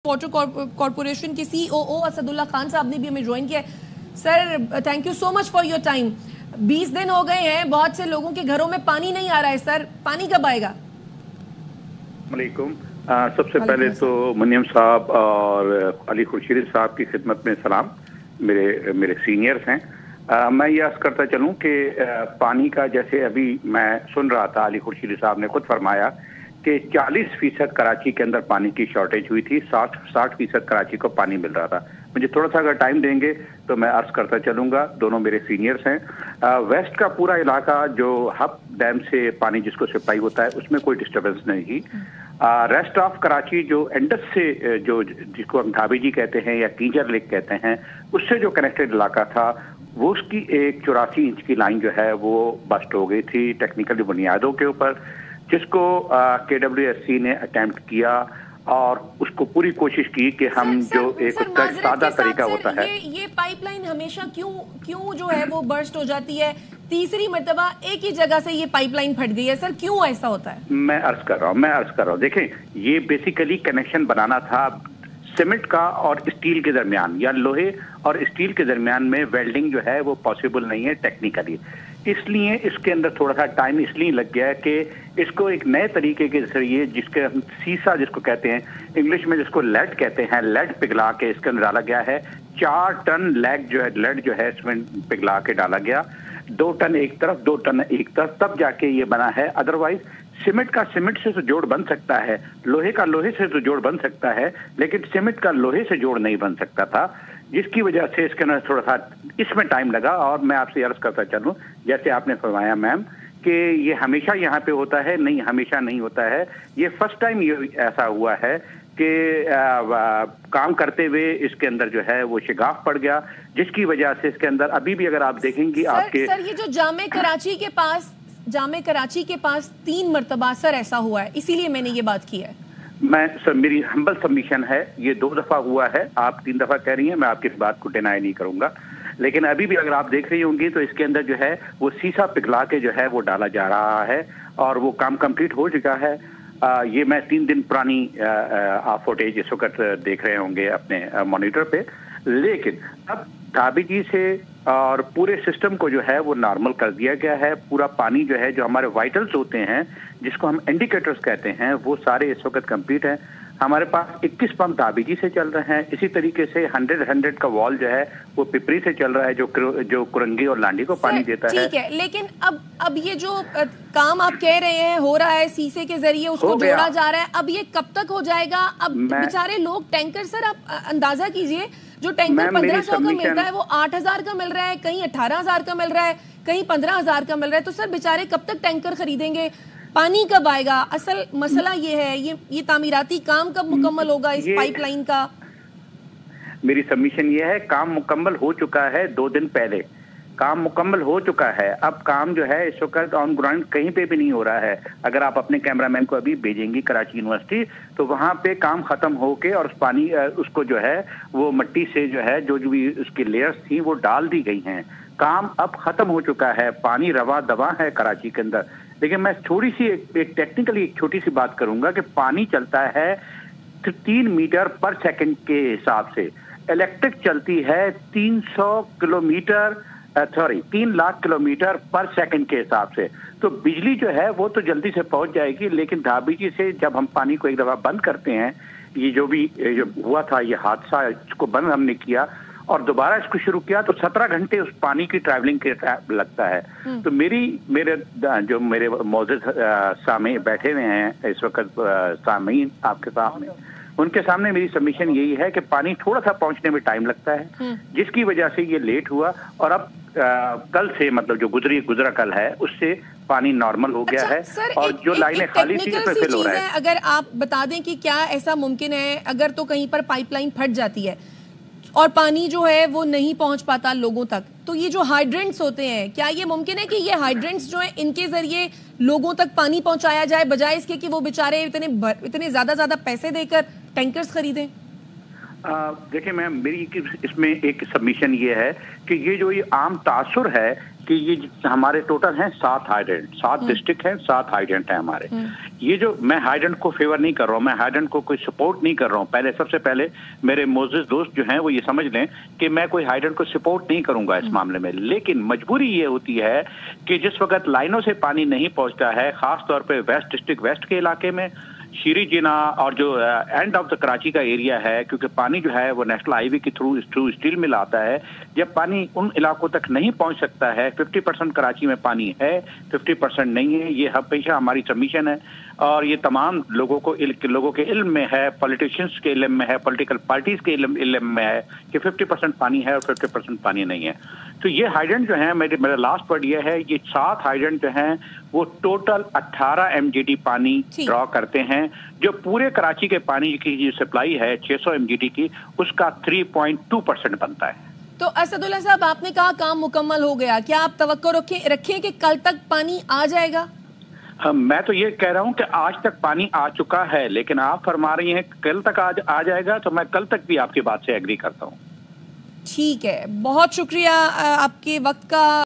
Water corporation के CEO Asadullah Khan साहब ने भी हमें ज्वाइन किया है। Sir, thank you so much for your time. 20 दिन हो गए हैं, बहुत से लोगों के घरों में पानी नहीं आ रहा है। सर, पानी कब आएगा? वालेकुम। सबसे पहले तो मुनीम साहब और अली खुर्शीद साहब की खिदमत में सलाम। मेरे सीनियर्स हैं। मैं ये अर्ज करता चलूं कि पानी का, जैसे अभी मैं सुन रहा था, अली खुर्शीद साहब ने खुद फरमाया कि 40% कराची के अंदर पानी की शॉर्टेज हुई थी, 60% कराची को पानी मिल रहा था। मुझे थोड़ा सा अगर टाइम देंगे तो मैं अर्ज करता चलूंगा। दोनों मेरे सीनियर्स हैं। वेस्ट का पूरा इलाका जो हब डैम से पानी जिसको सप्लाई होता है उसमें कोई डिस्टर्बेंस नहीं थी। रेस्ट ऑफ कराची जो इंडस से जो जिसको हम ढाबी जी कहते हैं या कींजर लेक कहते हैं, उससे जो कनेक्टेड इलाका था वो उसकी एक 84 इंच की लाइन जो है वो बस्ट हो गई थी टेक्निकल बुनियादों के ऊपर, जिसको KWSC ने अटेम्प्ट किया और उसको पूरी कोशिश की कि हम जो एक उसका सादा तरीका होता है। ये पाइपलाइन हमेशा क्यों जो है वो बर्स्ट हो जाती है? तीसरी मर्तबा एक ही जगह से ये पाइपलाइन फट गई है। सर, क्यों ऐसा होता है? मैं अर्ज कर रहा हूँ। देखें, ये बेसिकली कनेक्शन बनाना था सीमेंट का और स्टील के दरमियान, या लोहे और स्टील के दरमियान में वेल्डिंग जो है वो पॉसिबल नहीं है टेक्निकली। इसलिए इसके अंदर थोड़ा सा टाइम इसलिए लग गया है कि इसको एक नए तरीके के जरिए, जिसके हम सीसा जिसको कहते हैं, इंग्लिश में जिसको लेड कहते हैं, लेड पिघला के इसके अंदर डाला गया है। 4 टन लेड जो है इसमें पिघला के डाला गया। 2 टन एक तरफ, 2 टन एक तरफ, तब जाके ये बना है। अदरवाइज सीमेंट का सीमेंट से तो जोड़ बन सकता है, लोहे का लोहे से तो जोड़ बन सकता है, लेकिन सीमेंट का लोहे से जोड़ नहीं बन सकता था, जिसकी वजह से इसके अंदर थोड़ा सा इसमें टाइम लगा। और मैं आपसे अर्ज करता चलूं, जैसे आपने फरमाया मैम कि ये हमेशा यहाँ पे होता है, नहीं, हमेशा नहीं होता है। ये फर्स्ट टाइम ये ऐसा हुआ है कि काम करते हुए इसके अंदर जो है वो शिगाफ पड़ गया, जिसकी वजह से इसके अंदर अभी भी अगर आप देखेंगी आपके सर, ये जो जामे कराची के पास 3 मरतबा सर ऐसा हुआ है, इसीलिए मैंने ये बात की है। मेरी हम्बल सबमिशन है, ये 2 दफा हुआ है। आप 3 दफा कह रही हैं, मैं आपकी इस बात को डिनाई नहीं करूंगा, लेकिन अभी भी अगर आप देख रही होंगी तो इसके अंदर जो है वो सीसा पिघला के जो है वो डाला जा रहा है और वो काम कंप्लीट हो चुका है। ये मैं 3 दिन पुरानी आप फुटेज इस वक्त देख रहे होंगे अपने मॉनिटर पे। लेकिन अब ढाबी जी से और पूरे सिस्टम को जो है वो नॉर्मल कर दिया गया है। पूरा पानी जो है, जो हमारे वाइटल्स होते हैं, जिसको हम इंडिकेटर्स कहते हैं, वो सारे इस वक्त कंप्लीट हैं। हमारे पास 21 पंप ढाबी जी से चल रहे हैं। इसी तरीके से 100 का वॉल जो है वो पिपरी से चल रहा है, जो कुरंगी और लांडी को पानी देता है। ठीक है, लेकिन अब ये जो काम आप कह रहे हैं हो रहा है सीसे के जरिए, उसको जोड़ा जा रहा है, अब ये कब तक हो जाएगा? अब बेचारे लोग टैंकर, सर आप अंदाजा कीजिए, जो टैंकर 1500 का मिलता है वो 8000 का मिल रहा है, कहीं 18000 का मिल रहा है, कहीं 15000 का मिल रहा है। तो सर बेचारे कब तक टैंकर खरीदेंगे? पानी कब आएगा? असल मसला ये है, ये तामीराती काम कब मुकम्मल होगा इस पाइपलाइन का? मेरी सबमिशन ये है, काम मुकम्मल हो चुका है 2 दिन पहले, काम मुकम्मल हो चुका है। अब काम जो है इस वक्त ऑन ग्राउंड कहीं पे भी नहीं हो रहा है। अगर आप अपने कैमरामैन को अभी भेजेंगी कराची यूनिवर्सिटी तो वहां पे काम खत्म होके और पानी उसको जो है वो मिट्टी से जो है जो भी उसकी लेयर्स थी वो डाल दी गई हैं। काम अब खत्म हो चुका है, पानी रवा दवा है कराची के अंदर। लेकिन मैं थोड़ी सी एक टेक्निकली एक छोटी सी बात करूंगा कि पानी चलता है 3 मीटर पर सेकंड के हिसाब से, इलेक्ट्रिक चलती है 3 लाख किलोमीटर पर सेकंड के हिसाब से। तो बिजली जो है वो तो जल्दी से पहुंच जाएगी, लेकिन ढाबी जी से जब हम पानी को एक दफा बंद करते हैं, ये जो हुआ था ये हादसा, इसको बंद हमने किया और दोबारा इसको शुरू किया तो 17 घंटे उस पानी की ट्रैवलिंग के लगता है। तो मेरे मौजूद सामने बैठे हुए हैं इस वक्त सामीन आपके सामने, उनके सामने मेरी सबमिशन यही है कि पानी थोड़ा सा पहुंचने में टाइम लगता है, जिसकी वजह से ये लेट हुआ। और अब कल से, मतलब जो गुजरा कल है, उससे पानी नॉर्मल हो गया है और जो लाइनें खाली थी उसमें फिल हो रहा है। अगर आप बता दें कि क्या ऐसा मुमकिन है, अगर तो कहीं पर पाइपलाइन फट जाती है और पानी जो है वो नहीं पहुंच पाता लोगों तक, तो ये जो हाइड्रेंट्स होते हैं, क्या ये मुमकिन है कि ये हाइड्रेंट्स जो है इनके जरिए लोगों तक पानी पहुंचाया जाए, बजाय इसके कि वो बेचारे इतने ज्यादा पैसे देकर टैंकर्स खरीदें? देखिए मैम, मेरी इसमें एक सबमिशन ये है कि ये जो आम तासुर है کہ ये हमारे टोटल हैं 7 हाइड्रेंट, 7 डिस्ट्रिक्ट हैं, 7 हाइड्रेंट हैं हमारे। ये जो मैं हाइड्रेंट को फेवर नहीं कर रहा हूँ, मैं हाइड्रेंट को कोई सपोर्ट नहीं कर रहा हूँ। पहले सबसे पहले मेरे मोजिज दोस्त जो हैं वो ये समझ लें कि मैं कोई हाइड्रेंट को सपोर्ट नहीं करूंगा इस मामले में, लेकिन मजबूरी ये होती है कि जिस वक्त लाइनों से पानी नहीं पहुंचता है, खास तौर पे वेस्ट डिस्ट्रिक्ट वेस्ट के इलाके में, शीरी जिना और जो एंड ऑफ द कराची का एरिया है, क्योंकि पानी जो है वो नेशनल हाईवे के थ्रू स्टील मिल आता है, जब पानी उन इलाकों तक नहीं पहुंच सकता है, 50% कराची में पानी है, 50% नहीं है, ये हमेशा हमारी सबमिशन है और ये तमाम लोगों के इल्म में है, पॉलिटिशियंस के इल्म में है, पॉलिटिकल पार्टीज के इल्म में है कि 50% पानी है और 50% पानी नहीं है। तो ये हाइड्रेंट जो है, मेरा लास्ट वर्ड ये है, ये 7 हाइड्रेंट जो हैं वो टोटल 18 MGD पानी ड्रॉ करते हैं, जो पूरे कराची के पानी की जो सप्लाई है 600 MGD की, उसका 3.2% बनता है। तो असदुल्ला साहब, आपने कहा काम मुकम्मल हो गया, क्या आप तवक्को रखें कि कल तक पानी आ जाएगा? मैं तो ये कह रहा हूँ कि आज तक पानी आ चुका है, लेकिन आप फरमा रही हैं कल तक आज आ जाएगा, तो मैं कल तक भी आपकी बात से एग्री करता हूँ। ठीक है, बहुत शुक्रिया आपके वक्त का।